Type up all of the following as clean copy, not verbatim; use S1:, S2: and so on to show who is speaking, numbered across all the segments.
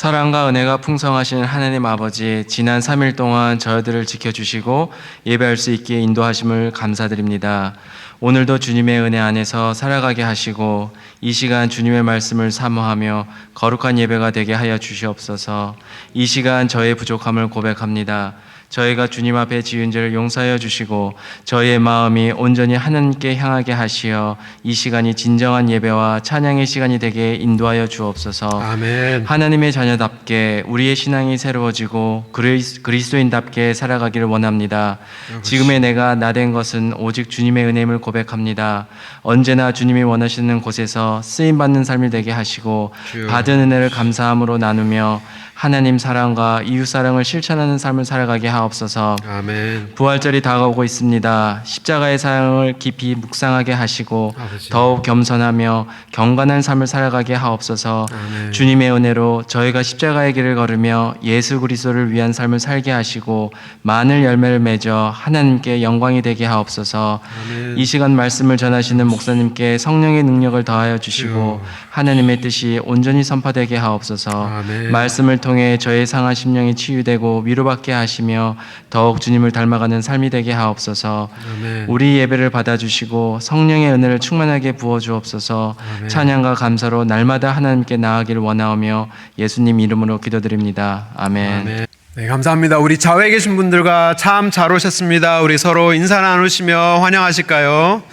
S1: 사랑과 은혜가 풍성하신 하나님 아버지, 지난 3일 동안 저희들을 지켜주시고 예배할 수 있게 인도하심을 감사드립니다. 오늘도 주님의 은혜 안에서 살아가게 하시고 이 시간 주님의 말씀을 사모하며 거룩한 예배가 되게 하여 주시옵소서. 이 시간 저의 부족함을 고백합니다. 저희가 주님 앞에 지은 죄를 용서하여 주시고 저희의 마음이 온전히 하나님께 향하게 하시어 이 시간이 진정한 예배와 찬양의 시간이 되게 인도하여 주옵소서.
S2: 아멘.
S1: 하나님의 자녀답게 우리의 신앙이 새로워지고 그리스도인답게 살아가기를 원합니다. 지금의 내가 나된 것은 오직 주님의 은혜임을 고백합니다. 언제나 주님이 원하시는 곳에서 쓰임받는 삶이 되게 하시고
S2: 주여.
S1: 받은 은혜를 감사함으로 나누며 하나님 사랑과 이웃 사랑을 실천하는 삶을 살아가게 하옵소서.
S2: 아멘.
S1: 부활절이 다가오고 있습니다. 십자가의 사랑을 깊이 묵상하게 하시고
S2: 아버지.
S1: 더욱 겸손하며 경건한 삶을 살아가게 하옵소서.
S2: 아멘.
S1: 주님의 은혜로 저희가 십자가의 길을 걸으며 예수 그리스도를 위한 삶을 살게 하시고 많은 열매를 맺어 하나님께 영광이 되게 하옵소서.
S2: 아멘.
S1: 이 시간 말씀을 전하시는 목사님께 성령의 능력을 더하여 주시고
S2: 주여.
S1: 하나님의 뜻이 온전히 선포되게 하옵소서.
S2: 아멘.
S1: 말씀을 통해 저의 상한 심령이 치유되고 위로받게 하시며 더욱 주님을 닮아가는 삶이 되게 하옵소서.
S2: 아멘.
S1: 우리 예배를 받아주시고 성령의 은혜를 충만하게 부어주옵소서.
S2: 아멘.
S1: 찬양과 감사로 날마다 하나님께 나아가기를 원하오며 예수님 이름으로 기도드립니다. 아멘.
S2: 아멘. 네, 감사합니다. 우리 좌우에 계신 분들과 참 잘 오셨습니다. 우리 서로 인사 나누시며 환영하실까요?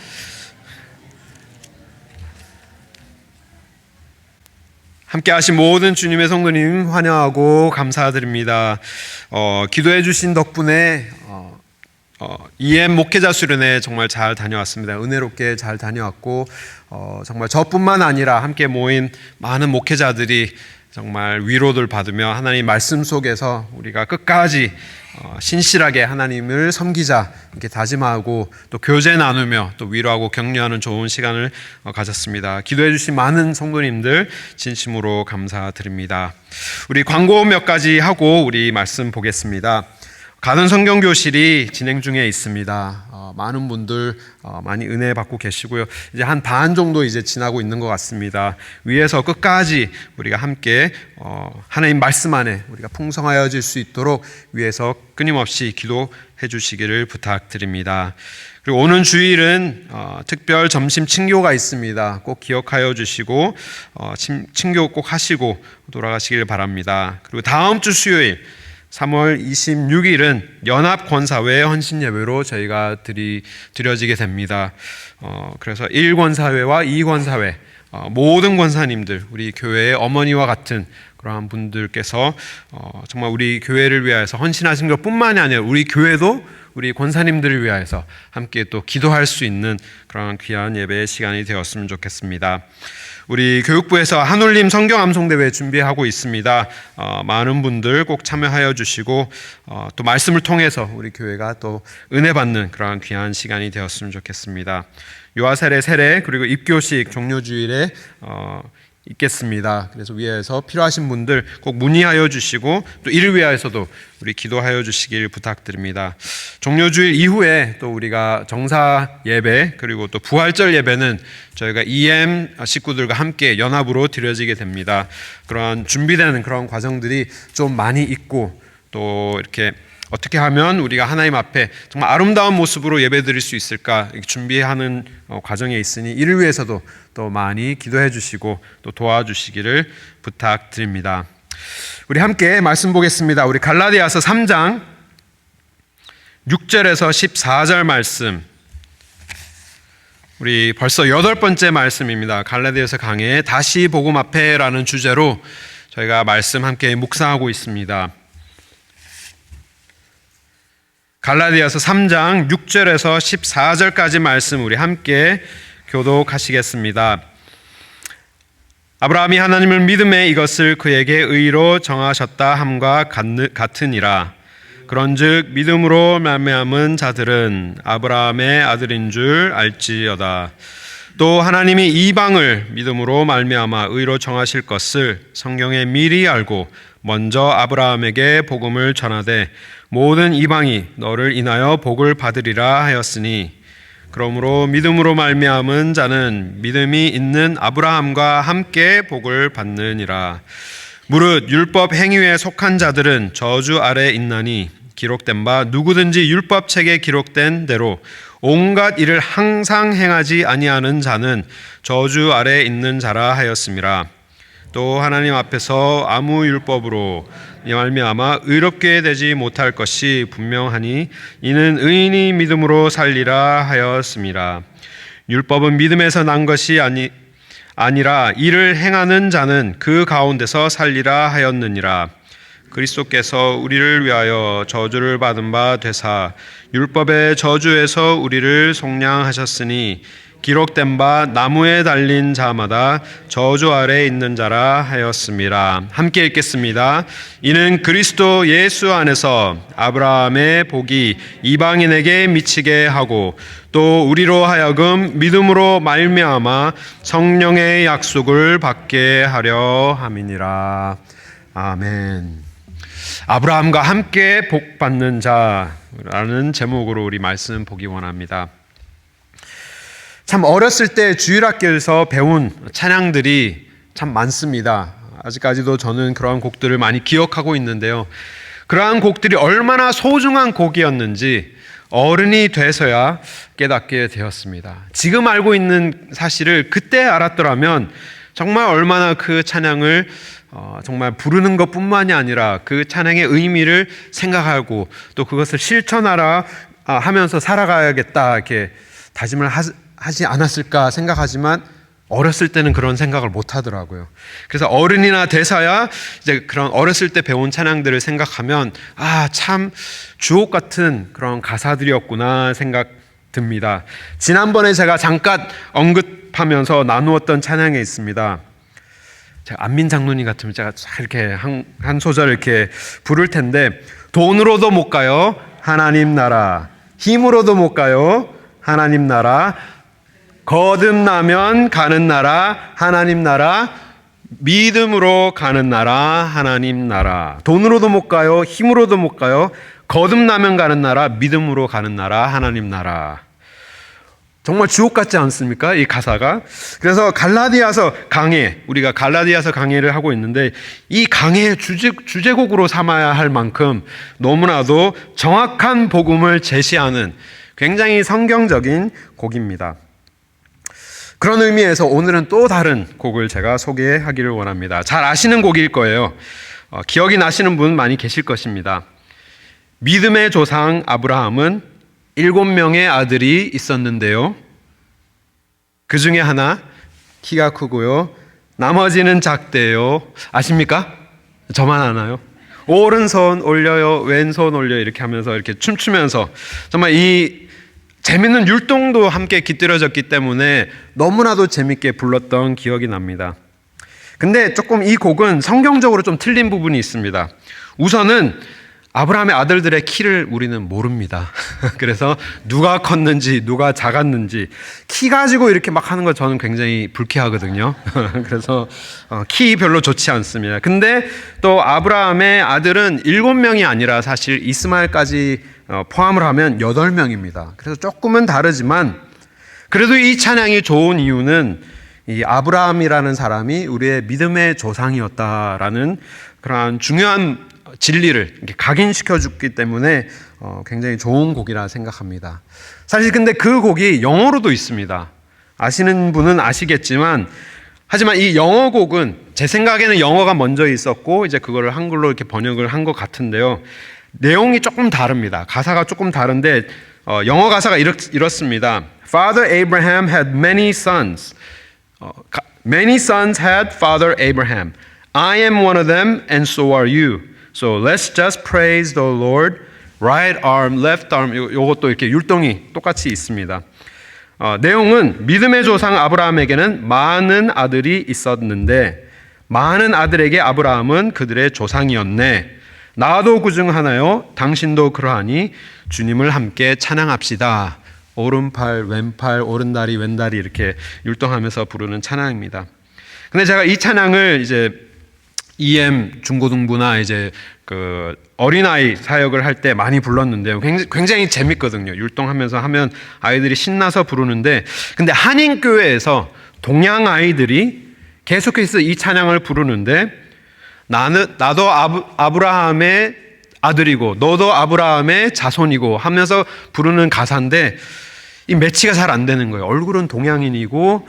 S2: 함께 하신 모든 주님의 성도님 환영하고 감사드립니다. 기도해 주신 덕분에 EM 목회자 수련회 정말 잘 다녀왔습니다. 은혜롭게 잘 다녀왔고 정말 저뿐만 아니라 함께 모인 많은 목회자들이 정말 위로를 받으며 하나님 말씀 속에서 우리가 끝까지 신실하게 하나님을 섬기자 이렇게 다짐하고 또 교제 나누며 또 위로하고 격려하는 좋은 시간을 가졌습니다. 기도해 주신 많은 성도님들 진심으로 감사드립니다. 우리 광고 몇 가지 하고 우리 말씀 보겠습니다. 가는 성경 교실이 진행 중에 있습니다. 많은 분들 많이 은혜 받고 계시고요. 이제 한 반 정도 이제 지나고 있는 것 같습니다. 위에서 끝까지 우리가 함께 하나님 말씀 안에 우리가 풍성하여질 수 있도록 위에서 끊임없이 기도해 주시기를 부탁드립니다. 그리고 오는 주일은 특별 점심 친교가 있습니다. 꼭 기억하여 주시고 친교 꼭 하시고 돌아가시길 바랍니다. 그리고 다음 주 수요일 3월 26일은 연합권사회 헌신예배로 저희가 드려지게 됩니다. 그래서 1권사회와 2권사회 모든 권사님들 우리 교회의 어머니와 같은 그러한 분들께서 정말 우리 교회를 위하여서 헌신하신 것뿐만이 아니라 우리 교회도 우리 권사님들을 위하여서 함께 또 기도할 수 있는 그런 귀한 예배의 시간이 되었으면 좋겠습니다. 우리 교육부에서 한울림 성경 암송대회 준비하고 있습니다. 많은 분들 꼭 참여하여 주시고 또 말씀을 통해서 우리 교회가 또 은혜 받는 그러한 귀한 시간이 되었으면 좋겠습니다. 유아세례, 세례 그리고 입교식 종료주일에 있겠습니다. 그래서 위에서 필요하신 분들 꼭 문의하여 주시고 또 이를 위하여서도 우리 기도하여 주시길 부탁드립니다. 종료주일 이후에 또 우리가 정사 예배 그리고 또 부활절 예배는 저희가 EM 식구들과 함께 연합으로 드려지게 됩니다. 그러한 준비되는 그런 과정들이 좀 많이 있고 또 이렇게 어떻게 하면 우리가 하나님 앞에 정말 아름다운 모습으로 예배드릴 수 있을까 준비하는 과정에 있으니 이를 위해서도 또 많이 기도해 주시고 또 도와주시기를 부탁드립니다. 우리 함께 말씀 보겠습니다. 우리 갈라디아서 3장 6절에서 14절 말씀, 우리 벌써 8번째 말씀입니다. 갈라디아서 강해 다시 복음 앞에라는 주제로 저희가 말씀 함께 묵상하고 있습니다. 갈라디아서 3장 6절에서 14절까지 말씀 우리 함께 교독하시겠습니다. 아브라함이 하나님을 믿음에 이것을 그에게 의로 정하셨다 함과 같으니라. 그런즉 믿음으로 말미암은 자들은 아브라함의 아들인 줄 알지어다. 또 하나님이 이방을 믿음으로 말미암아 의로 정하실 것을 성경에 미리 알고 먼저 아브라함에게 복음을 전하되 모든 이방이 너를 인하여 복을 받으리라 하였으니 그러므로 믿음으로 말미암은 자는 믿음이 있는 아브라함과 함께 복을 받느니라. 무릇 율법 행위에 속한 자들은 저주 아래 있나니 기록된 바 누구든지 율법책에 기록된 대로 온갖 일을 항상 행하지 아니하는 자는 저주 아래 있는 자라 하였음이라. 또 하나님 앞에서 아무 율법으로 말미암아 의롭게 되지 못할 것이 분명하니 이는 의인이 믿음으로 살리라 하였음이라. 율법은 믿음에서 난 것이 아니라 이를 행하는 자는 그 가운데서 살리라 하였느니라. 그리스도께서 우리를 위하여 저주를 받은 바 되사 율법의 저주에서 우리를 속량하셨으니 기록된 바 나무에 달린 자마다 저주 아래 있는 자라 하였습니다. 함께 읽겠습니다. 이는 그리스도 예수 안에서 아브라함의 복이 이방인에게 미치게 하고 또 우리로 하여금 믿음으로 말미암아 성령의 약속을 받게 하려 함이니라. 아멘. 아브라함과 함께 복 받는 자라는 제목으로 우리 말씀 보기 원합니다. 참 어렸을 때 주일학교에서 배운 찬양들이 참 많습니다. 아직까지도 저는 그러한 곡들을 많이 기억하고 있는데요. 그러한 곡들이 얼마나 소중한 곡이었는지 어른이 돼서야 깨닫게 되었습니다. 지금 알고 있는 사실을 그때 알았더라면 정말 얼마나 그 찬양을 정말 부르는 것뿐만이 아니라 그 찬양의 의미를 생각하고 또 그것을 실천하라 하면서 살아가야겠다 이렇게 다짐을 하지 않았을까 생각하지만 어렸을 때는 그런 생각을 못 하더라고요. 그래서 어른이나 돼서야 이제 그런 어렸을 때 배운 찬양들을 생각하면 참 주옥 같은 그런 가사들이었구나 생각 듭니다. 지난번에 제가 잠깐 언급하면서 나누었던 찬양에 있습니다. 제가 안민 장로님 같으면 제가 이렇게 한 소절 이렇게 부를 텐데, 돈으로도 못 가요 하나님 나라, 힘으로도 못 가요 하나님 나라, 거듭나면 가는 나라 하나님 나라, 믿음으로 가는 나라 하나님 나라. 돈으로도 못 가요, 힘으로도 못 가요, 거듭나면 가는 나라, 믿음으로 가는 나라 하나님 나라. 정말 주옥 같지 않습니까? 이 가사가. 그래서 갈라디아서 강해, 우리가 갈라디아서 강해를 하고 있는데 이 강해의 주제곡으로 삼아야 할 만큼 너무나도 정확한 복음을 제시하는 굉장히 성경적인 곡입니다. 그런 의미에서 오늘은 또 다른 곡을 제가 소개하기를 원합니다. 잘 아시는 곡일 거예요. 기억이 나시는 분 많이 계실 것입니다. 믿음의 조상 아브라함은 7명의 아들이 있었는데요. 그 중에 하나 키가 크고요, 나머지는 작대요. 아십니까? 저만 아나요? 오른손 올려요, 왼손 올려요 이렇게 하면서 이렇게 춤추면서 정말 이 재밌는 율동도 함께 깃들여졌기 때문에 너무나도 재밌게 불렀던 기억이 납니다. 근데 조금 이 곡은 성경적으로 좀 틀린 부분이 있습니다. 우선은 아브라함의 아들들의 키를 우리는 모릅니다. 그래서 누가 컸는지 누가 작았는지 키 가지고 이렇게 막 하는 거 저는 굉장히 불쾌하거든요. 그래서 키 별로 좋지 않습니다. 근데 또 아브라함의 아들은 7명이 아니라 사실 이스마엘까지 포함을 하면 8명입니다. 그래서 조금은 다르지만 그래도 이 찬양이 좋은 이유는 이 아브라함이라는 사람이 우리의 믿음의 조상이었다라는 그러한 중요한 진리를 이렇게 각인시켜 줬기 때문에 굉장히 좋은 곡이라 생각합니다. 사실 근데 그 곡이 영어로도 있습니다. 아시는 분은 아시겠지만 하지만 이 영어 곡은 제 생각에는 영어가 먼저 있었고 이제 그거를 한글로 이렇게 번역을 한 것 같은데요. 내용이 조금 다릅니다. 가사가 조금 다른데 영어 가사가 이렇습니다. Father Abraham had many sons. Many sons had Father Abraham. I am one of them and so are you. So let's just praise the Lord. Right arm, left arm. 요것도 이렇게 율동이 똑같이 있습니다. 내용은 믿음의 조상 아브라함에게는 많은 아들이 있었는데 많은 아들에게 아브라함은 그들의 조상이었네. 나도 그중 하나요. 당신도 그러하니 주님을 함께 찬양합시다. 오른팔, 왼팔, 오른다리, 왼다리 이렇게 율동하면서 부르는 찬양입니다. 근데 제가 이 찬양을 이제 EM 중고등부나 이제 그 어린아이 사역을 할 때 많이 불렀는데요. 굉장히 재밌거든요. 율동하면서 하면 아이들이 신나서 부르는데, 근데 한인교회에서 동양 아이들이 계속해서 이 찬양을 부르는데 나도 아브라함의 아들이고 너도 아브라함의 자손이고 하면서 부르는 가사인데 이 매치가 잘 안 되는 거예요. 얼굴은 동양인이고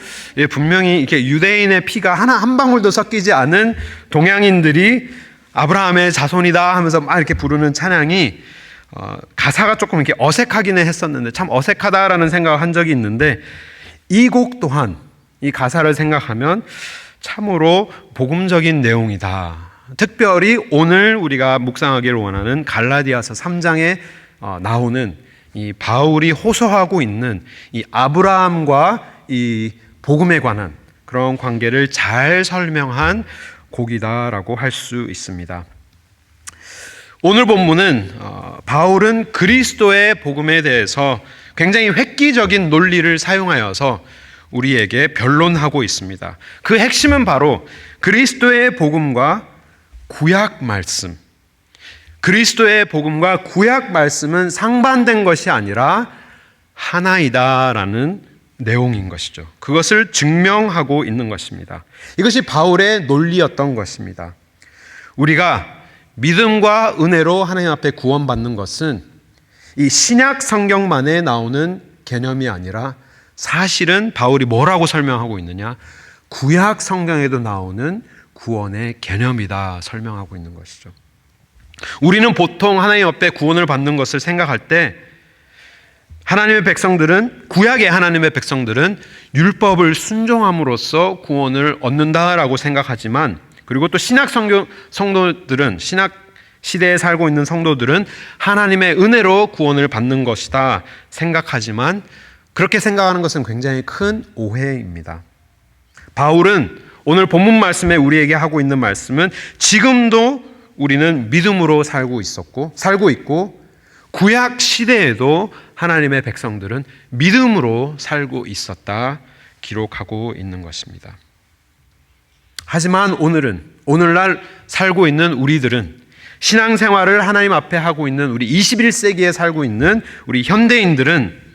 S2: 분명히 이렇게 유대인의 피가 한 방울도 섞이지 않은 동양인들이 아브라함의 자손이다 하면서 막 이렇게 부르는 찬양이 가사가 조금 이렇게 어색하기는 했었는데 참 어색하다라는 생각을 한 적이 있는데 이 곡 또한 이 가사를 생각하면 참으로 복음적인 내용이다. 특별히 오늘 우리가 묵상하기를 원하는 갈라디아서 3장에 나오는 이 바울이 호소하고 있는 이 아브라함과 이 복음에 관한 그런 관계를 잘 설명한 곡이다라고 할 수 있습니다. 오늘 본문은 바울은 그리스도의 복음에 대해서 굉장히 획기적인 논리를 사용하여서 우리에게 변론하고 있습니다. 그 핵심은 바로 그리스도의 복음과 구약 말씀. 그리스도의 복음과 구약 말씀은 상반된 것이 아니라 하나이다라는 내용인 것이죠. 그것을 증명하고 있는 것입니다. 이것이 바울의 논리였던 것입니다. 우리가 믿음과 은혜로 하나님 앞에 구원받는 것은 이 신약 성경만에 나오는 개념이 아니라 사실은 바울이 뭐라고 설명하고 있느냐? 구약 성경에도 나오는 구원의 개념이다 설명하고 있는 것이죠. 우리는 보통 하나님 앞에 구원을 받는 것을 생각할 때 하나님의 백성들은 구약의 하나님의 백성들은 율법을 순종함으로써 구원을 얻는다라고 생각하지만 그리고 또 신약 성도들은 신약 시대에 살고 있는 성도들은 하나님의 은혜로 구원을 받는 것이다 생각하지만 그렇게 생각하는 것은 굉장히 큰 오해입니다. 바울은 오늘 본문 말씀에 우리에게 하고 있는 말씀은 지금도 우리는 믿음으로 살고 있고 구약 시대에도 하나님의 백성들은 믿음으로 살고 있었다 기록하고 있는 것입니다. 하지만 오늘날 살고 있는 우리들은 신앙생활을 하나님 앞에 하고 있는 우리 21세기에 살고 있는 우리 현대인들은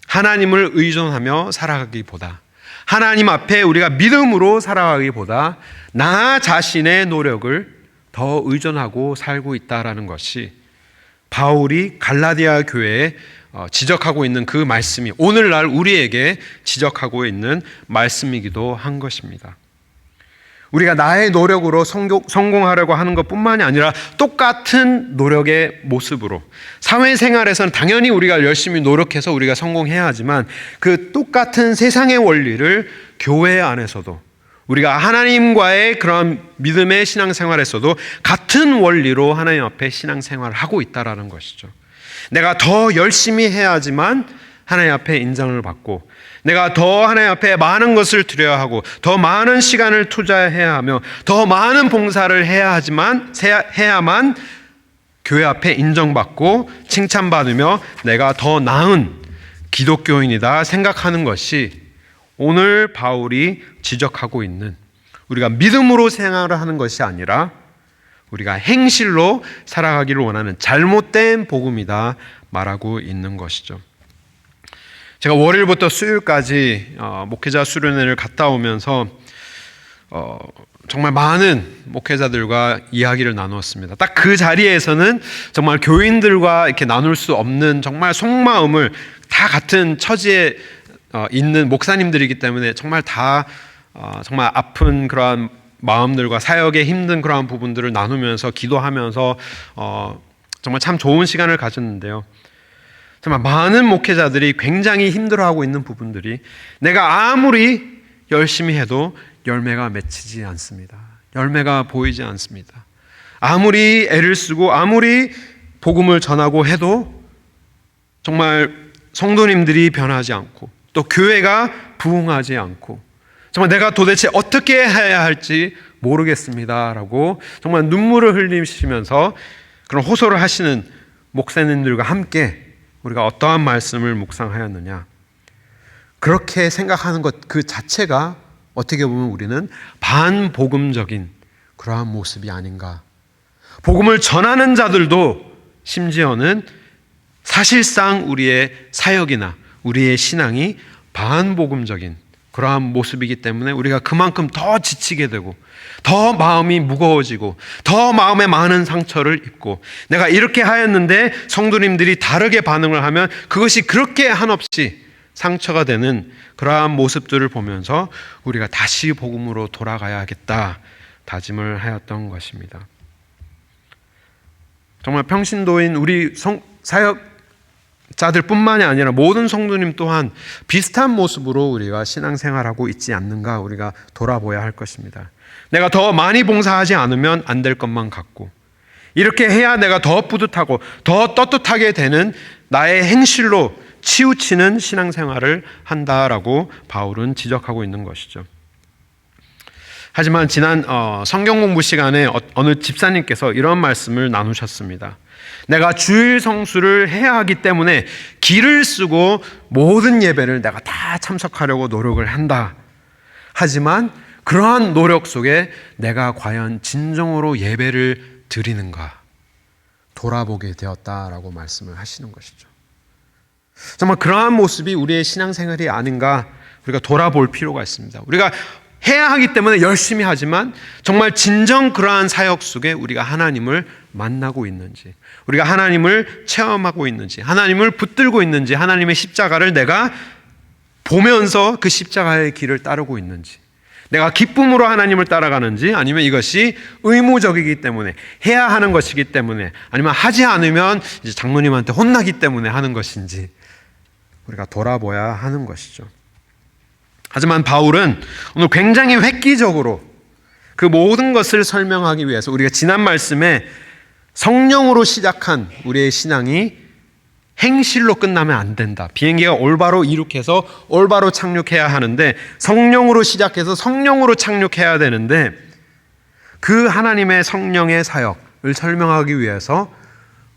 S2: 하나님을 의존하며 살아가기보다 하나님 앞에 우리가 믿음으로 살아가기보다 나 자신의 노력을 더 의존하고 살고 있다라는 것이 바울이 갈라디아 교회에 지적하고 있는 그 말씀이 오늘날 우리에게 지적하고 있는 말씀이기도 한 것입니다. 우리가 나의 노력으로 성공하려고 하는 것뿐만이 아니라 똑같은 노력의 모습으로 사회생활에서는 당연히 우리가 열심히 노력해서 우리가 성공해야 하지만 그 똑같은 세상의 원리를 교회 안에서도 우리가 하나님과의 그런 믿음의 신앙생활에서도 같은 원리로 하나님 앞에 신앙생활을 하고 있다라는 것이죠. 내가 더 열심히 해야지만 하나님 앞에 인정을 받고 내가 더 하나님 앞에 많은 것을 드려야 하고 더 많은 시간을 투자해야 하며 더 많은 봉사를 해야만 교회 앞에 인정받고 칭찬받으며 내가 더 나은 기독교인이다 생각하는 것이 오늘 바울이 지적하고 있는 우리가 믿음으로 생활을 하는 것이 아니라 우리가 행실로 살아가기를 원하는 잘못된 복음이다 말하고 있는 것이죠. 제가 월요일부터 수요일까지 목회자 수련회를 갔다 오면서 정말 많은 목회자들과 이야기를 나누었습니다. 딱 그 자리에서는 정말 교인들과 이렇게 나눌 수 없는 정말 속마음을 다 같은 처지에 있는 목사님들이기 때문에 정말 다 정말 아픈 그러한 마음들과 사역에 힘든 그러한 부분들을 나누면서 기도하면서 정말 참 좋은 시간을 가졌는데요. 정말 많은 목회자들이 굉장히 힘들어하고 있는 부분들이 내가 아무리 열심히 해도 열매가 맺히지 않습니다. 열매가 보이지 않습니다. 아무리 애를 쓰고 아무리 복음을 전하고 해도 정말 성도님들이 변하지 않고 또 교회가 부흥하지 않고 정말 내가 도대체 어떻게 해야 할지 모르겠습니다라고 정말 눈물을 흘리시면서 그런 호소를 하시는 목사님들과 함께 우리가 어떠한 말씀을 묵상하였느냐. 그렇게 생각하는 것 그 자체가 어떻게 보면 우리는 반복음적인 그러한 모습이 아닌가. 복음을 전하는 자들도 심지어는 사실상 우리의 사역이나 우리의 신앙이 반복음적인 그러한 모습이기 때문에 우리가 그만큼 더 지치게 되고 더 마음이 무거워지고 더 마음에 많은 상처를 입고, 내가 이렇게 하였는데 성도님들이 다르게 반응을 하면 그것이 그렇게 한없이 상처가 되는 그러한 모습들을 보면서 우리가 다시 복음으로 돌아가야겠다 다짐을 하였던 것입니다. 정말 평신도인 우리 사역자들뿐만이 아니라 모든 성도님 또한 비슷한 모습으로 우리가 신앙생활하고 있지 않는가 우리가 돌아보아야 할 것입니다. 내가 더 많이 봉사하지 않으면 안 될 것만 같고, 이렇게 해야 내가 더 뿌듯하고 더 떳떳하게 되는 나의 행실로 치우치는 신앙생활을 한다라고 바울은 지적하고 있는 것이죠. 하지만 지난 성경 공부 시간에 어느 집사님께서 이런 말씀을 나누셨습니다. 내가 주일 성수를 해야 하기 때문에 기를 쓰고 모든 예배를 내가 다 참석하려고 노력을 한다. 하지만 그러한 노력 속에 내가 과연 진정으로 예배를 드리는가 돌아보게 되었다라고 말씀을 하시는 것이죠. 정말 그러한 모습이 우리의 신앙생활이 아닌가 우리가 돌아볼 필요가 있습니다. 우리가 해야 하기 때문에 열심히 하지만 정말 진정 그러한 사역 속에 우리가 하나님을 만나고 있는지, 우리가 하나님을 체험하고 있는지, 하나님을 붙들고 있는지, 하나님의 십자가를 내가 보면서 그 십자가의 길을 따르고 있는지, 내가 기쁨으로 하나님을 따라가는지, 아니면 이것이 의무적이기 때문에 해야 하는 것이기 때문에, 아니면 하지 않으면 이제 장로님한테 혼나기 때문에 하는 것인지 우리가 돌아봐야 하는 것이죠. 하지만 바울은 오늘 굉장히 획기적으로 그 모든 것을 설명하기 위해서 우리가 지난 말씀에 성령으로 시작한 우리의 신앙이 행실로 끝나면 안 된다. 비행기가 올바로 이륙해서 올바로 착륙해야 하는데 성령으로 시작해서 성령으로 착륙해야 되는데, 그 하나님의 성령의 사역을 설명하기 위해서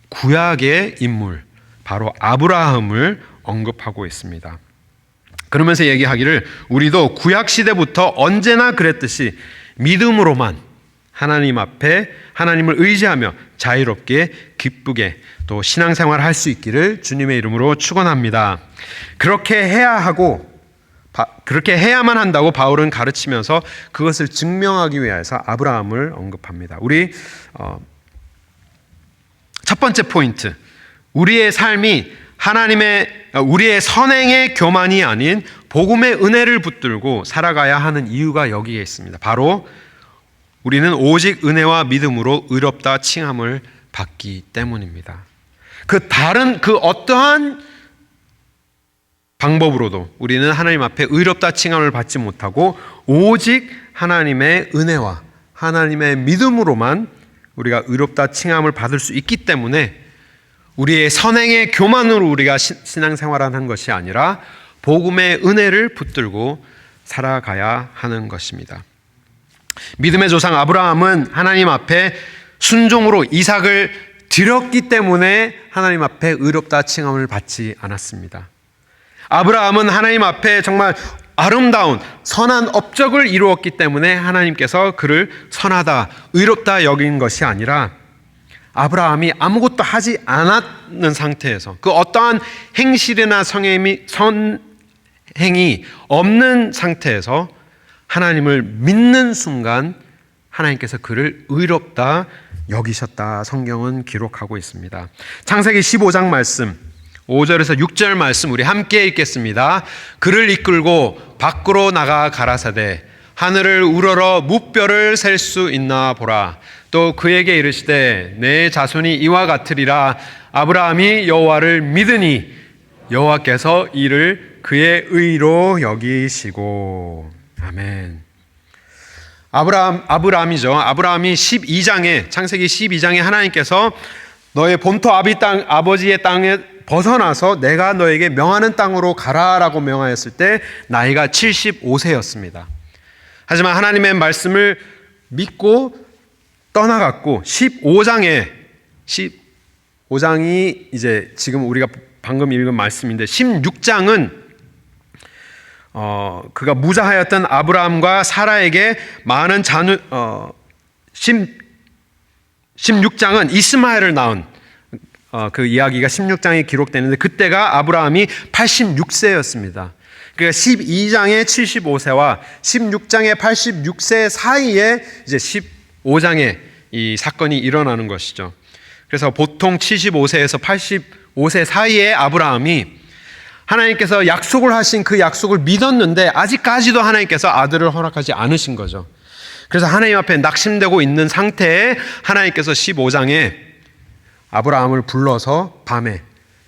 S2: 구약의 인물 바로 아브라함을 언급하고 있습니다. 그러면서 얘기하기를 우리도 구약 시대부터 언제나 그랬듯이 믿음으로만 하나님 앞에 하나님을 의지하며 자유롭게 기쁘게 또 신앙생활을 할 수 있기를 주님의 이름으로 축원합니다. 그렇게 해야 하고 그렇게 해야만 한다고 바울은 가르치면서 그것을 증명하기 위해서 아브라함을 언급합니다. 우리 첫 번째 포인트, 우리의 삶이 우리의 선행의 교만이 아닌 복음의 은혜를 붙들고 살아가야 하는 이유가 여기에 있습니다. 바로 우리는 오직 은혜와 믿음으로 의롭다 칭함을 받기 때문입니다. 그 어떠한 방법으로도 우리는 하나님 앞에 의롭다 칭함을 받지 못하고 오직 하나님의 은혜와 하나님의 믿음으로만 우리가 의롭다 칭함을 받을 수 있기 때문에 우리의 선행의 교만으로 우리가 신앙생활하는 것이 아니라 복음의 은혜를 붙들고 살아가야 하는 것입니다. 믿음의 조상 아브라함은 하나님 앞에 순종으로 이삭을 드렸기 때문에 하나님 앞에 의롭다 칭함을 받지 않았습니다. 아브라함은 하나님 앞에 정말 아름다운 선한 업적을 이루었기 때문에 하나님께서 그를 선하다, 의롭다 여긴 것이 아니라 아브라함이 아무것도 하지 않았는 상태에서 그 어떠한 행실이나 선행이 없는 상태에서 하나님을 믿는 순간 하나님께서 그를 의롭다 여기셨다 성경은 기록하고 있습니다. 창세기 15장 말씀 5절에서 6절 말씀 우리 함께 읽겠습니다. 그를 이끌고 밖으로 나가 가라사대 하늘을 우러러 무뼈를 셀 수 있나 보라. 또 그에게 이르시되 내 자손이 이와 같으리라. 아브라함이 여호와를 믿으니 여호와께서 이를 그의 의로 여기시고. 아멘. 아브라함이죠. 아브라함이 12장에 창세기 12장에 하나님께서 너의 본토 아버지의 땅에 벗어나서 내가 너에게 명하는 땅으로 가라라고 명하였을 때 나이가 75세였습니다. 하지만 하나님의 말씀을 믿고 떠나갔고 15장이 이제 지금 우리가 방금 읽은 말씀인데 16장은 그가 무자하였던 아브라함과 사라에게 많은 자녀 16장은 이스마엘을 낳은 그 이야기가 16장에 기록되는데 그때가 아브라함이 86세였습니다. 그러니까 12장의 75세와 16장의 86세 사이에 이제 15장에 이 사건이 일어나는 것이죠. 그래서 보통 75세에서 85세 사이에 아브라함이 하나님께서 약속을 하신 그 약속을 믿었는데 아직까지도 하나님께서 아들을 허락하지 않으신 거죠. 그래서 하나님 앞에 낙심되고 있는 상태에 하나님께서 15장에 아브라함을 불러서 밤에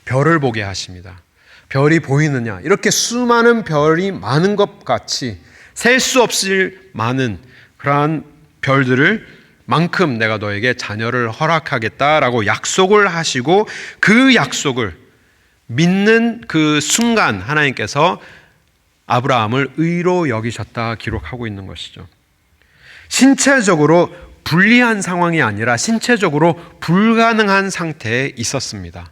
S2: 별을 보게 하십니다. 별이 보이느냐? 이렇게 수많은 별이 많은 것 같이 셀 수 없을 많은 그러한 별들을 만큼 내가 너에게 자녀를 허락하겠다라고 약속을 하시고 그 약속을 믿는 그 순간 하나님께서 아브라함을 의로 여기셨다 기록하고 있는 것이죠. 신체적으로 불리한 상황이 아니라 신체적으로 불가능한 상태에 있었습니다.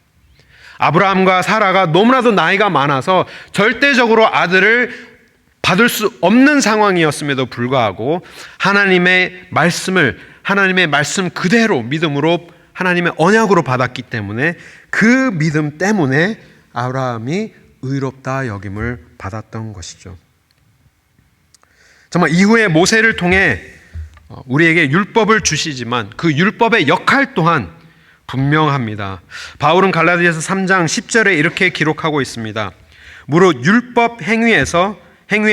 S2: 아브라함과 사라가 너무나도 나이가 많아서 절대적으로 아들을 받을 수 없는 상황이었음에도 불구하고 하나님의 말씀을 하나님의 말씀 그대로 믿음으로 하나님의 언약으로 받았기 때문에 그 믿음 때문에 아브라함이 의롭다 여김을 받았던 것이죠. 정말 이후에 모세를 통해 우리에게 율법을 주시지만 그 율법의 역할 또한 분명합니다. 바울은 갈라디아서 3장 10절에 이렇게 기록하고 있습니다. 무릇 율법 행위에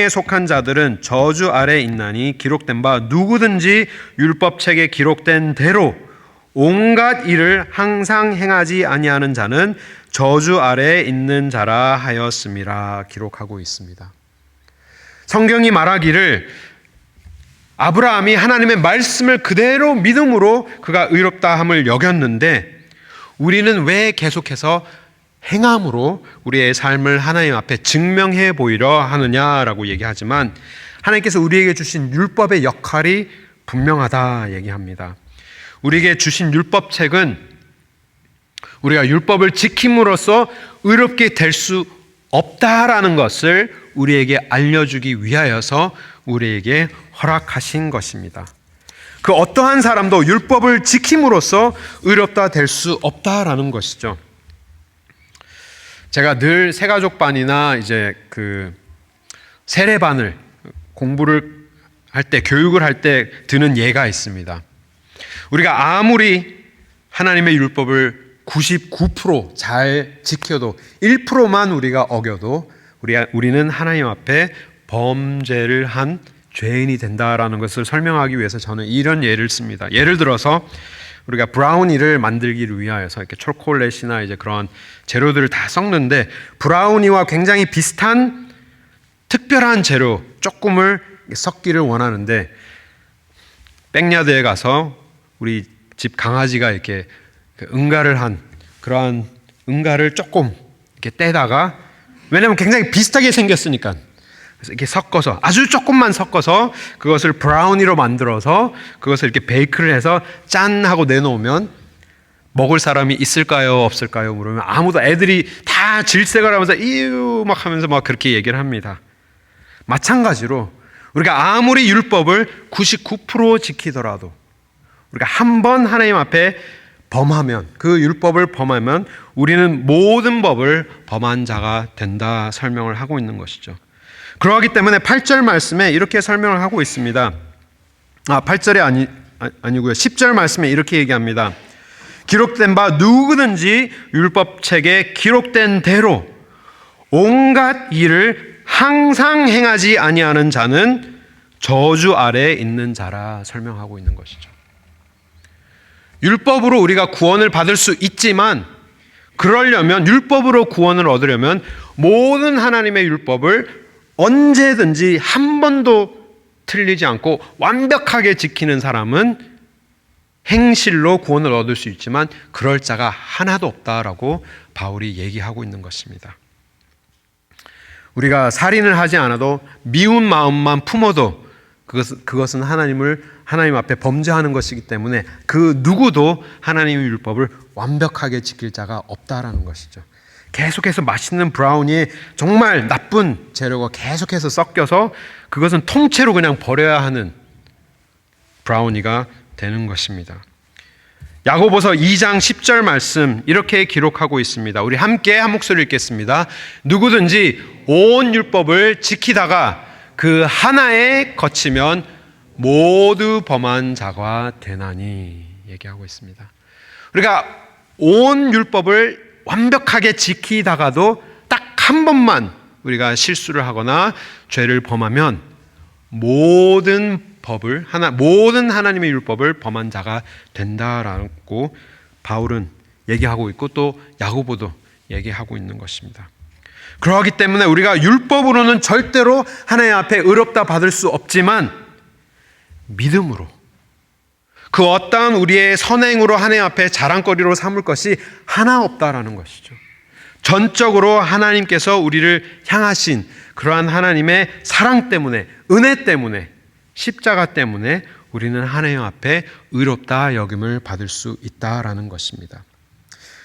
S2: 속한 자들은 저주 아래 있나니 기록된 바 누구든지 율법책에 기록된 대로 온갖 일을 항상 행하지 아니하는 자는 저주 아래에 있는 자라 하였음이라 기록하고 있습니다. 성경이 말하기를 아브라함이 하나님의 말씀을 그대로 믿음으로 그가 의롭다함을 여겼는데 우리는 왜 계속해서 행함으로 우리의 삶을 하나님 앞에 증명해 보이려 하느냐라고 얘기하지만 하나님께서 우리에게 주신 율법의 역할이 분명하다 얘기합니다. 우리에게 주신 율법책은 우리가 율법을 지킴으로써 의롭게 될 수 없다라는 것을 우리에게 알려주기 위하여서 우리에게 허락하신 것입니다. 그 어떠한 사람도 율법을 지킴으로써 의롭다 될 수 없다라는 것이죠. 제가 늘 새가족반이나 이제 그 세례반을 공부를 할 때, 교육을 할 때 드는 예가 있습니다. 우리가 아무리 하나님의 율법을 99%잘 지켜도 1%만 우리가 어겨도 우리는 하나님 앞에 범죄를 한 죄인이 된다라는 것을 설명하기 위해서 저는 이런 예를 씁니다. 예를 들어서 우리가 브라우니를 만들기를 위하여서 이렇게 초콜릿이나 이제 그런 재료들을 다 섞는데 브라우니와 굉장히 비슷한 특별한 재료 조금을 섞기를 원하는데 백야드에 가서 우리 집 강아지가 이렇게 응가를 한 그러한 응가를 조금 이렇게 떼다가 왜냐하면 굉장히 비슷하게 생겼으니까 그래서 이렇게 섞어서 아주 조금만 섞어서 그것을 브라우니로 만들어서 그것을 이렇게 베이크를 해서 짠 하고 내놓으면 먹을 사람이 있을까요 없을까요 물으면 아무도 애들이 다 질색을 하면서 이유 막 하면서 막 그렇게 얘기를 합니다. 마찬가지로 우리가 아무리 율법을 99% 지키더라도 우리가 한 번 하나님 앞에 범하면 그 율법을 범하면 우리는 모든 법을 범한 자가 된다 설명을 하고 있는 것이죠. 그러하기 때문에 8절 말씀에 이렇게 설명을 하고 있습니다. 8절이 아니고요. 10절 말씀에 이렇게 얘기합니다. 기록된 바 누구든지 율법책에 기록된 대로 온갖 일을 항상 행하지 아니하는 자는 저주 아래에 있는 자라 설명하고 있는 것이죠. 율법으로 우리가 구원을 받을 수 있지만 그러려면 율법으로 구원을 얻으려면 모든 하나님의 율법을 언제든지 한 번도 틀리지 않고 완벽하게 지키는 사람은 행실로 구원을 얻을 수 있지만 그럴 자가 하나도 없다라고 바울이 얘기하고 있는 것입니다. 우리가 살인을 하지 않아도 미운 마음만 품어도 그것은 하나님 앞에 범죄하는 것이기 때문에 그 누구도 하나님의 율법을 완벽하게 지킬 자가 없다라는 것이죠. 계속해서 맛있는 브라우니에 정말 나쁜 재료가 계속해서 섞여서 그것은 통째로 그냥 버려야 하는 브라우니가 되는 것입니다. 야고보서 2장 10절 말씀 이렇게 기록하고 있습니다. 우리 함께 한 목소리 읽겠습니다. 누구든지 온 율법을 지키다가 그 하나에 거치면 모두 범한 자가 되나니 얘기하고 있습니다. 우리가 온 율법을 완벽하게 지키다가도 딱 한 번만 우리가 실수를 하거나 죄를 범하면 모든 하나님의 율법을 범한 자가 된다라고 바울은 얘기하고 있고 또 야고보도 얘기하고 있는 것입니다. 그러기 때문에 우리가 율법으로는 절대로 하나님 앞에 의롭다 받을 수 없지만 믿음으로 그 어떠한 우리의 선행으로 하나님 앞에 자랑거리로 삼을 것이 하나 없다라는 것이죠. 전적으로 하나님께서 우리를 향하신 그러한 하나님의 사랑 때문에, 은혜 때문에, 십자가 때문에 우리는 하나님 앞에 의롭다 여김을 받을 수 있다라는 것입니다.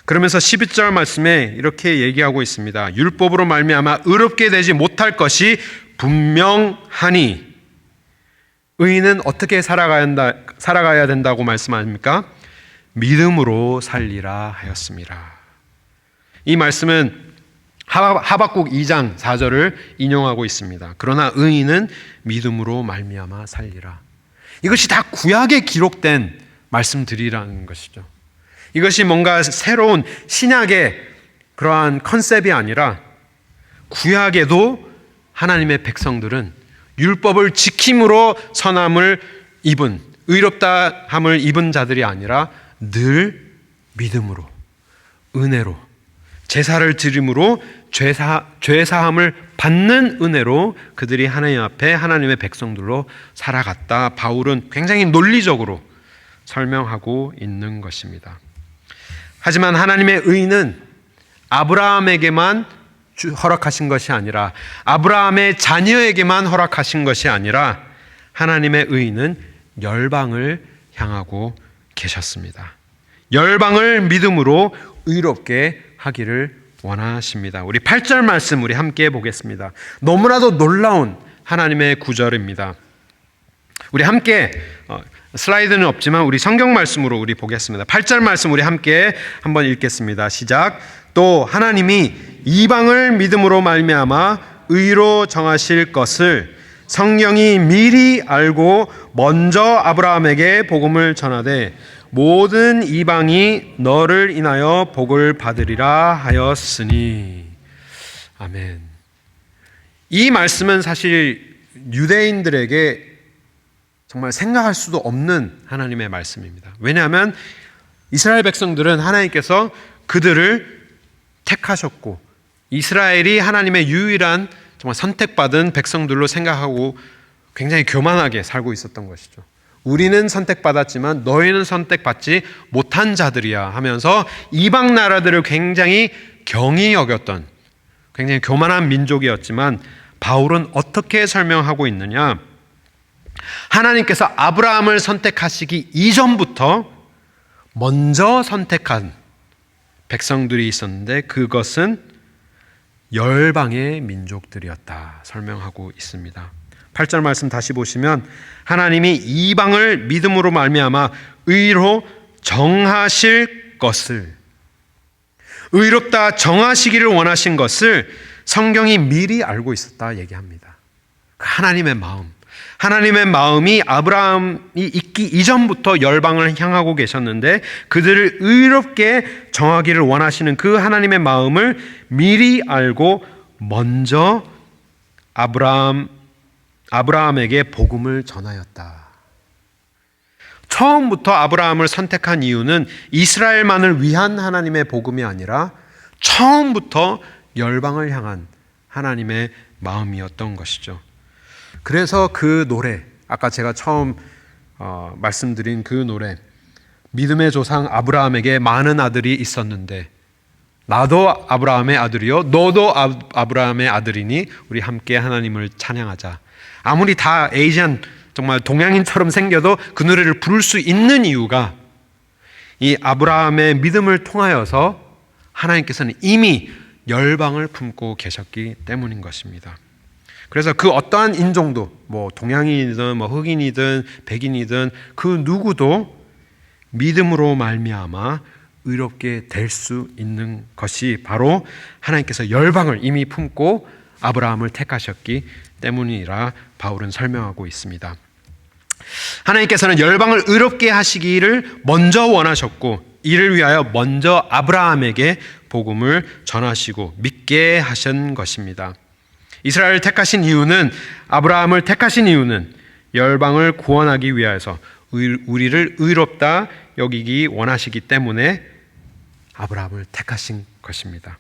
S2: 그러면서 12절 말씀에 이렇게 얘기하고 있습니다. 율법으로 말미암아 의롭게 되지 못할 것이 분명하니 의인은 어떻게 살아가야 된다고 말씀합니까? 믿음으로 살리라 하였습니다. 이 말씀은 하박국 2장 4절을 인용하고 있습니다. 그러나 의인은 믿음으로 말미암아 살리라. 이것이 다 구약에 기록된 말씀들이라는 것이죠. 이것이 뭔가 새로운 신약의 그러한 컨셉이 아니라 구약에도 하나님의 백성들은 율법을 지킴으로 선함을 입은, 의롭다함을 입은 자들이 아니라 늘 믿음으로, 은혜로, 제사를 드림으로 죄사함을 받는 은혜로 그들이 하나님 앞에 하나님의 백성들로 살아갔다. 바울은 굉장히 논리적으로 설명하고 있는 것입니다. 하지만 하나님의 의는 아브라함에게만 허락하신 것이 아니라, 아브라함의 자녀에게만 허락하신 것이 아니라 하나님의 의는 열방을 향하고 계셨습니다. 열방을 믿음으로 의롭게 하기를 원하십니다. 우리 8절 말씀 우리 함께 보겠습니다. 너무나도 놀라운 하나님의 구절입니다. 우리 함께 슬라이드는 없지만 우리 성경 말씀으로 우리 보겠습니다. 8절 말씀 우리 함께 한번 읽겠습니다. 시작. 또 하나님이 이방을 믿음으로 말미암아 의로 정하실 것을 성령이 미리 알고 먼저 아브라함에게 복음을 전하되 모든 이방이 너를 인하여 복을 받으리라 하였으니. 아멘. 이 말씀은 사실 유대인들에게 정말 생각할 수도 없는 하나님의 말씀입니다. 왜냐하면 이스라엘 백성들은 하나님께서 그들을 택하셨고 이스라엘이 하나님의 유일한 정말 선택받은 백성들로 생각하고 굉장히 교만하게 살고 있었던 것이죠. 우리는 선택받았지만 너희는 선택받지 못한 자들이야 하면서 이방 나라들을 굉장히 경히 여겼던 굉장히 교만한 민족이었지만 바울은 어떻게 설명하고 있느냐? 하나님께서 아브라함을 선택하시기 이전부터 먼저 선택한 백성들이 있었는데 그것은 열방의 민족들이었다 설명하고 있습니다. 8절 말씀 다시 보시면 하나님이 이방을 믿음으로 말미암아 의로 정하실 것을, 의롭다 정하시기를 원하신 것을 성경이 미리 알고 있었다 얘기합니다. 하나님의 마음, 하나님의 마음이 아브라함이 있기 이전부터 열방을 향하고 계셨는데 그들을 의롭게 정하기를 원하시는 그 하나님의 마음을 미리 알고 먼저 아브라함에게 복음을 전하였다. 처음부터 아브라함을 선택한 이유는 이스라엘만을 위한 하나님의 복음이 아니라 처음부터 열방을 향한 하나님의 마음이었던 것이죠. 그래서 그 노래, 아까 제가 처음 말씀드린 그 노래, 믿음의 조상 아브라함에게 많은 아들이 있었는데 나도 아브라함의 아들이요 너도 아브라함의 아들이니 우리 함께 하나님을 찬양하자. 아무리 다 에이시안 정말 동양인처럼 생겨도 그 노래를 부를 수 있는 이유가 이 아브라함의 믿음을 통하여서 하나님께서는 이미 열방을 품고 계셨기 때문인 것입니다. 그래서 그 어떠한 인종도 뭐 동양인이든 뭐 흑인이든 백인이든 그 누구도 믿음으로 말미암아 의롭게 될 수 있는 것이 바로 하나님께서 열방을 이미 품고 아브라함을 택하셨기 때문이라 바울은 설명하고 있습니다. 하나님께서는 열방을 의롭게 하시기를 먼저 원하셨고 이를 위하여 먼저 아브라함에게 복음을 전하시고 믿게 하신 것입니다. 이스라엘을 택하신 이유는 아브라함을 택하신 이유는 열방을 구원하기 위하여서 우리를 의롭다 여기기 원하시기 때문에 아브라함을 택하신 것입니다.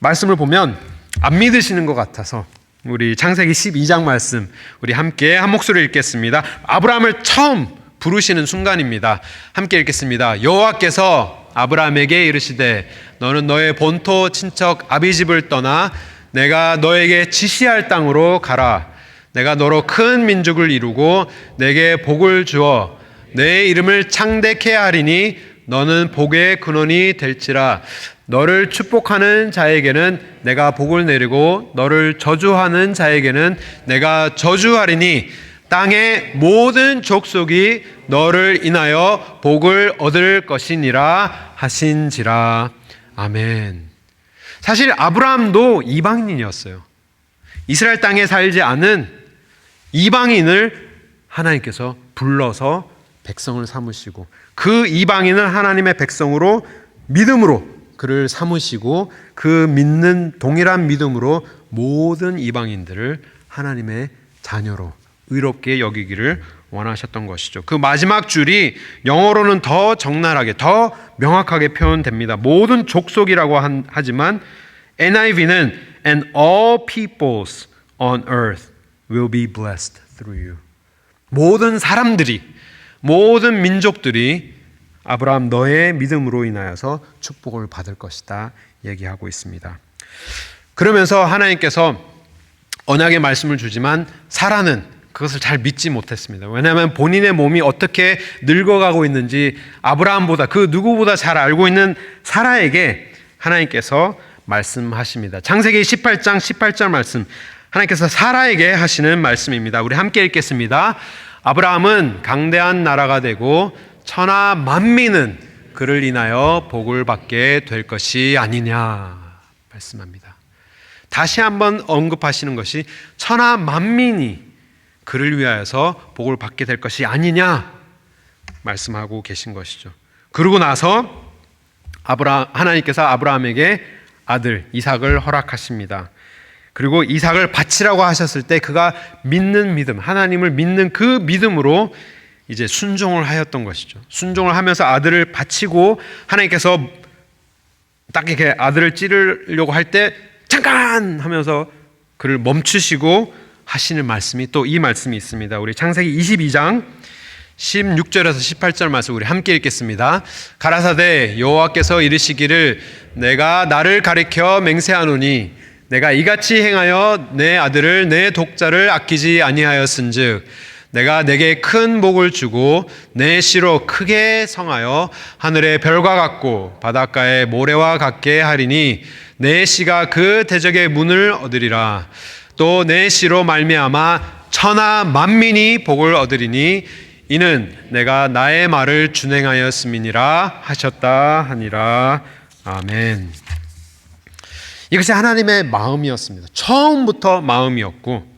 S2: 말씀을 보면 안 믿으시는 것 같아서 우리 창세기 12장 말씀 우리 함께 한 목소리로 읽겠습니다. 아브라함을 처음 부르시는 순간입니다. 함께 읽겠습니다. 여호와께서 아브라함에게 이르시되 너는 너의 본토 친척 아비집을 떠나 내가 너에게 지시할 땅으로 가라. 내가 너로 큰 민족을 이루고 내게 복을 주어 내 이름을 창대케 하리니 너는 복의 근원이 될지라. 너를 축복하는 자에게는 내가 복을 내리고 너를 저주하는 자에게는 내가 저주하리니 땅의 모든 족속이 너를 인하여 복을 얻을 것이니라 하신지라. 아멘. 사실 아브라함도 이방인이었어요. 이스라엘 땅에 살지 않은 이방인을 하나님께서 불러서 백성을 삼으시고 그 이방인을 하나님의 백성으로 믿음으로 그를 삼으시고 그 믿는 동일한 믿음으로 모든 이방인들을 하나님의 자녀로 의롭게 여기기를 원하셨던 것이죠. 그 마지막 줄이 영어로는 더 적나라하게 더 명확하게 표현됩니다. 모든 족속이라고 하지만 NIV는 And all peoples on earth will be blessed through you. 모든 사람들이 모든 민족들이 아브라함 너의 믿음으로 인하여서 축복을 받을 것이다 얘기하고 있습니다. 그러면서 하나님께서 언약의 말씀을 주지만 사라는 그것을 잘 믿지 못했습니다. 왜냐하면 본인의 몸이 어떻게 늙어가고 있는지 아브라함보다 그 누구보다 잘 알고 있는 사라에게 하나님께서 말씀하십니다. 창세기 18장 18절 말씀 하나님께서 사라에게 하시는 말씀입니다. 우리 함께 읽겠습니다. 아브라함은 강대한 나라가 되고 천하 만민은 그를 인하여 복을 받게 될 것이 아니냐 말씀합니다. 다시 한번 언급하시는 것이 천하 만민이 그를 위하여서 복을 받게 될 것이 아니냐 말씀하고 계신 것이죠. 그러고 나서 하나님께서 아브라함에게 아들 이삭을 허락하십니다. 그리고 이삭을 바치라고 하셨을 때 그가 믿는 믿음, 하나님을 믿는 그 믿음으로 이제 순종을 하였던 것이죠. 순종을 하면서 아들을 바치고 하나님께서 딱 이렇게 아들을 찌르려고 할 때 잠깐 하면서 그를 멈추시고 하시는 말씀이 또 이 말씀이 있습니다. 우리 창세기 22장 16절에서 18절 말씀 우리 함께 읽겠습니다. 가라사대 여호와께서 이르시기를 내가 나를 가리켜 맹세하노니 내가 이같이 행하여 내 아들을 내 독자를 아끼지 아니하였은즉 내가 내게 큰 복을 주고 내 씨로 크게 성하여 하늘의 별과 같고 바닷가의 모래와 같게 하리니 내 씨가 그 대적의 문을 얻으리라. 또 내 씨로 말미암아 천하 만민이 복을 얻으리니 이는 내가 나의 말을 준행하였음이니라 하셨다 하니라. 아멘. 이것이 하나님의 마음이었습니다. 처음부터 마음이었고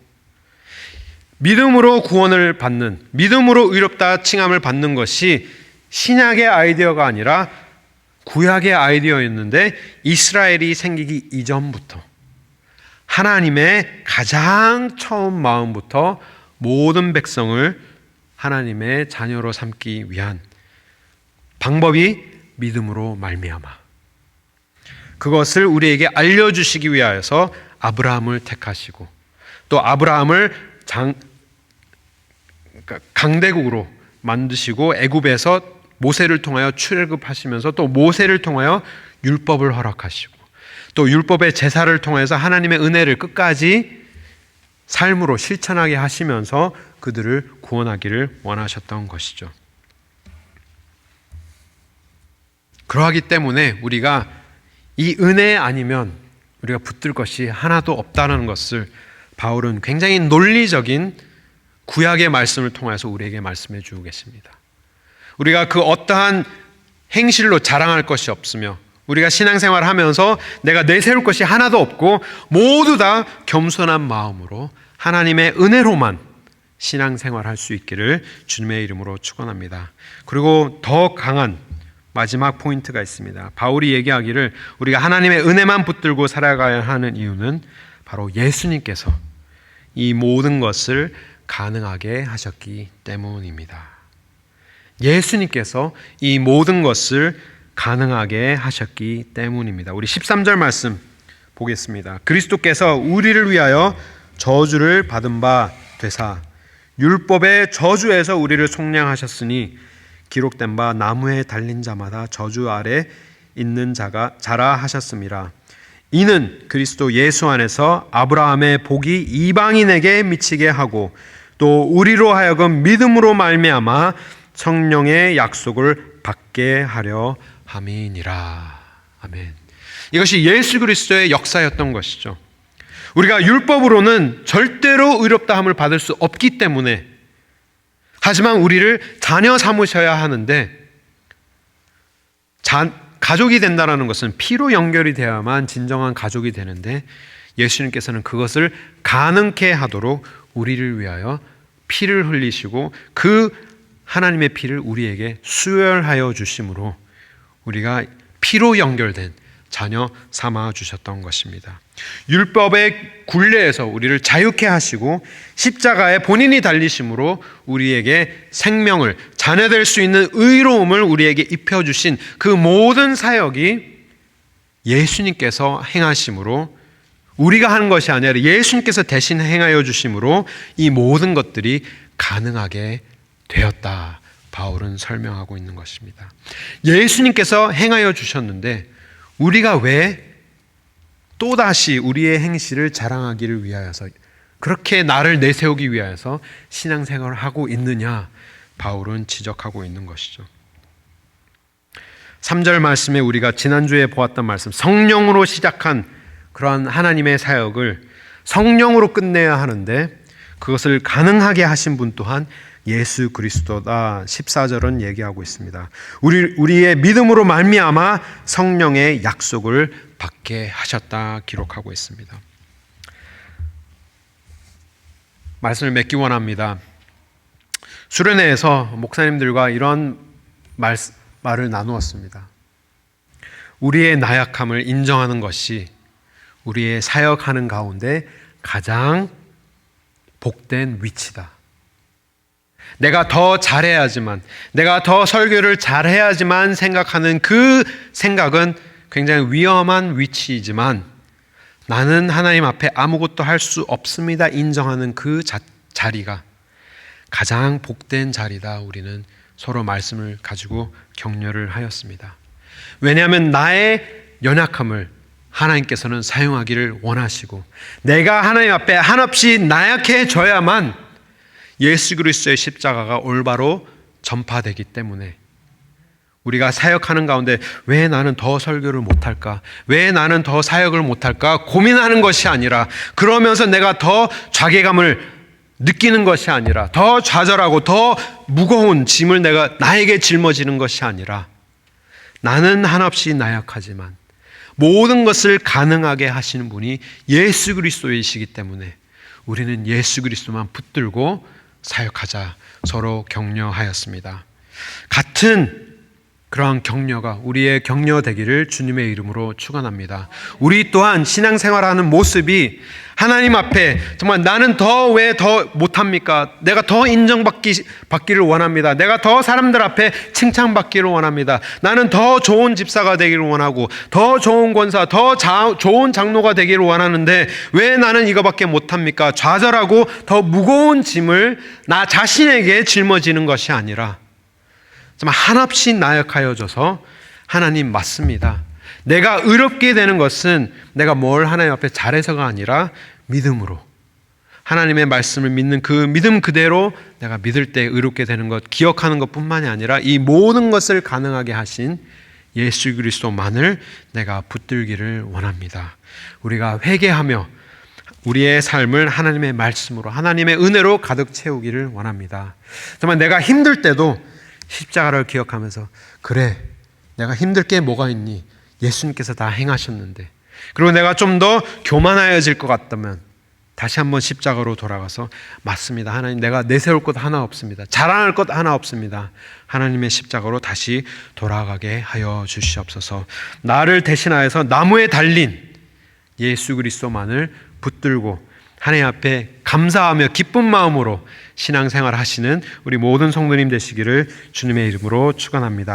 S2: 믿음으로 구원을 받는, 믿음으로 의롭다 칭함을 받는 것이 신약의 아이디어가 아니라 구약의 아이디어였는데 이스라엘이 생기기 이전부터 하나님의 가장 처음 마음부터 모든 백성을 하나님의 자녀로 삼기 위한 방법이 믿음으로 말미암아 그것을 우리에게 알려주시기 위하여서 아브라함을 택하시고 또 아브라함을 강대국으로 만드시고 애굽에서 모세를 통하여 출애굽하시면서 또 모세를 통하여 율법을 허락하시고 또 율법의 제사를 통해서 하나님의 은혜를 끝까지 삶으로 실천하게 하시면서 그들을 구원하기를 원하셨던 것이죠. 그러하기 때문에 우리가 이 은혜 아니면 우리가 붙들 것이 하나도 없다는 것을 바울은 굉장히 논리적인 구약의 말씀을 통해서 우리에게 말씀해 주고 계십니다. 우리가 그 어떠한 행실로 자랑할 것이 없으며 우리가 신앙생활을 하면서 내가 내세울 것이 하나도 없고 모두 다 겸손한 마음으로 하나님의 은혜로만 신앙생활할 수 있기를 주님의 이름으로 축원합니다. 그리고 더 강한 마지막 포인트가 있습니다. 바울이 얘기하기를 우리가 하나님의 은혜만 붙들고 살아가야 하는 이유는 바로 예수님께서 이 모든 것을 가능하게 하셨기 때문입니다. 예수님께서 이 모든 것을 가능하게 하셨기 때문입니다. 우리 13절 말씀 보겠습니다. 그리스도께서 우리를 위하여 저주를 받은 바 되사 율법의 저주에서 우리를 속량하셨으니 기록된 바 나무에 달린 자마다 저주 아래 있는 자라 하셨음이라. 이는 그리스도 예수 안에서 아브라함의 복이 이방인에게 미치게 하고 또 우리로 하여금 믿음으로 말미암아 성령의 약속을 받게 하려 함이니라. 아멘. 이것이 예수 그리스도의 역사였던 것이죠. 우리가 율법으로는 절대로 의롭다함을 받을 수 없기 때문에, 하지만 우리를 자녀 삼으셔야 하는데, 가족이 된다는 것은 피로 연결이 되어야만 진정한 가족이 되는데, 예수님께서는 그것을 가능케 하도록 우리를 위하여 피를 흘리시고 그 하나님의 피를 우리에게 수혈하여 주심으로 우리가 피로 연결된 자녀 삼아 주셨던 것입니다. 율법의 굴레에서 우리를 자유케 하시고 십자가에 본인이 달리심으로 우리에게 생명을, 자녀될 수 있는 의로움을 우리에게 입혀주신 그 모든 사역이 예수님께서 행하심으로, 우리가 하는 것이 아니라 예수님께서 대신 행하여 주심으로 이 모든 것들이 가능하게 되었다. 바울은 설명하고 있는 것입니다. 예수님께서 행하여 주셨는데 우리가 왜 또다시 우리의 행실을 자랑하기를 위하여서, 그렇게 나를 내세우기 위하여서 신앙생활을 하고 있느냐, 바울은 지적하고 있는 것이죠. 3절 말씀에 우리가 지난주에 보았던 말씀, 성령으로 시작한 그러한 하나님의 사역을 성령으로 끝내야 하는데 그것을 가능하게 하신 분 또한 예수 그리스도다. 14절은 얘기하고 있습니다. 우리의 믿음으로 말미암아 성령의 약속을 받게 하셨다 기록하고 있습니다. 말씀을 맺기 원합니다. 수련회에서 목사님들과 이런 말을 나누었습니다. 우리의 나약함을 인정하는 것이 우리의 사역하는 가운데 가장 복된 위치다. 내가 더 잘해야지만, 내가 더 설교를 잘해야지만 생각하는 그 생각은 굉장히 위험한 위치이지만, 나는 하나님 앞에 아무것도 할 수 없습니다 인정하는 그 자리가 가장 복된 자리다. 우리는 서로 말씀을 가지고 격려를 하였습니다. 왜냐하면 나의 연약함을 하나님께서는 사용하기를 원하시고, 내가 하나님 앞에 한없이 나약해져야만 예수 그리스도의 십자가가 올바로 전파되기 때문에, 우리가 사역하는 가운데 왜 나는 더 설교를 못할까, 왜 나는 더 사역을 못할까 고민하는 것이 아니라, 그러면서 내가 더 자괴감을 느끼는 것이 아니라, 더 좌절하고 더 무거운 짐을 나에게 짊어지는 것이 아니라, 나는 한없이 나약하지만 모든 것을 가능하게 하시는 분이 예수 그리스도이시기 때문에 우리는 예수 그리스도만 붙들고 사역하자 서로 격려하였습니다. 같은 그러한 격려가 우리의 격려 되기를 주님의 이름으로 축원합니다. 우리 또한 신앙생활하는 모습이 하나님 앞에 정말 나는 왜 더 못합니까? 내가 더 인정받기를 원합니다. 내가 더 사람들 앞에 칭찬받기를 원합니다. 나는 더 좋은 집사가 되기를 원하고, 더 좋은 권사, 더 좋은 장로가 되기를 원하는데 왜 나는 이거밖에 못합니까? 좌절하고 더 무거운 짐을 나 자신에게 짊어지는 것이 아니라, 정말 한없이 나약하여져서 하나님 맞습니다. 내가 의롭게 되는 것은 내가 뭘 하나님 앞에 잘해서가 아니라 믿음으로, 하나님의 말씀을 믿는 그 믿음 그대로 내가 믿을 때 의롭게 되는 것, 기억하는 것뿐만이 아니라 이 모든 것을 가능하게 하신 예수 그리스도만을 내가 붙들기를 원합니다. 우리가 회개하며 우리의 삶을 하나님의 말씀으로, 하나님의 은혜로 가득 채우기를 원합니다. 정말 내가 힘들 때도 십자가를 기억하면서 그래, 내가 힘들 게 뭐가 있니? 예수님께서 다 행하셨는데. 그리고 내가 좀 더 교만해질 것 같다면 다시 한번 십자가로 돌아가서 맞습니다. 하나님, 내가 내세울 것 하나 없습니다. 자랑할 것 하나 없습니다. 하나님의 십자가로 다시 돌아가게 하여 주시옵소서. 나를 대신하여서 나무에 달린 예수 그리스도만을 붙들고 하나님 앞에 감사하며 기쁜 마음으로 신앙생활 하시는 우리 모든 성도님 되시기를 주님의 이름으로 축원합니다.